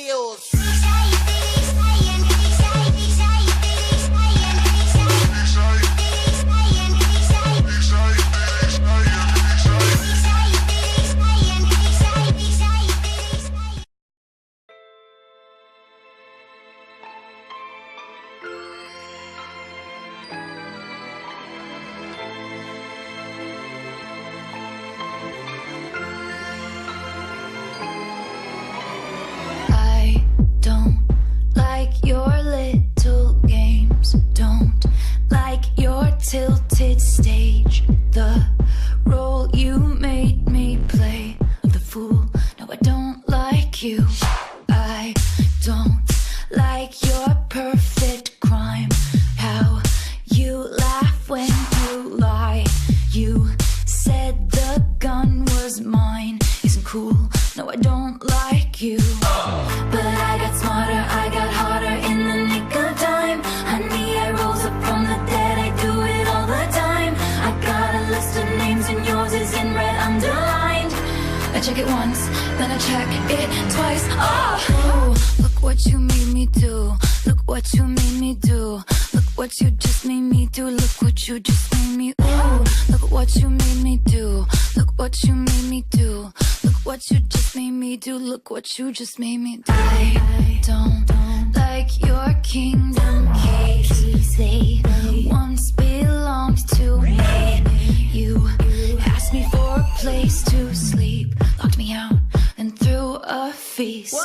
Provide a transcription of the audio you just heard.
feels. I don't like your little games, don't like your tilted stage, the role you made me play of the fool. No, I don't like you. I don't like your perfect crime, how you laugh when you lie. You said the gun was mine, isn't cool. No, I don't like you. But I got smarter, I got harder in the nick of time. Honey, I rose up from the dead, I do it all the time. I got a list of names and yours is in red underlined. I check it once, then I check it twice. Oh, look what you made me do. Look what you made me do. Look what you just made me do. Look what you just made me. Ooh, look what you made me do. Look what you made me do. Look what you just made me do. Look what you just made me do. I don't like your kingdom keys. They once belonged to me. You asked me for a place to sleep, locked me out, and threw a feast.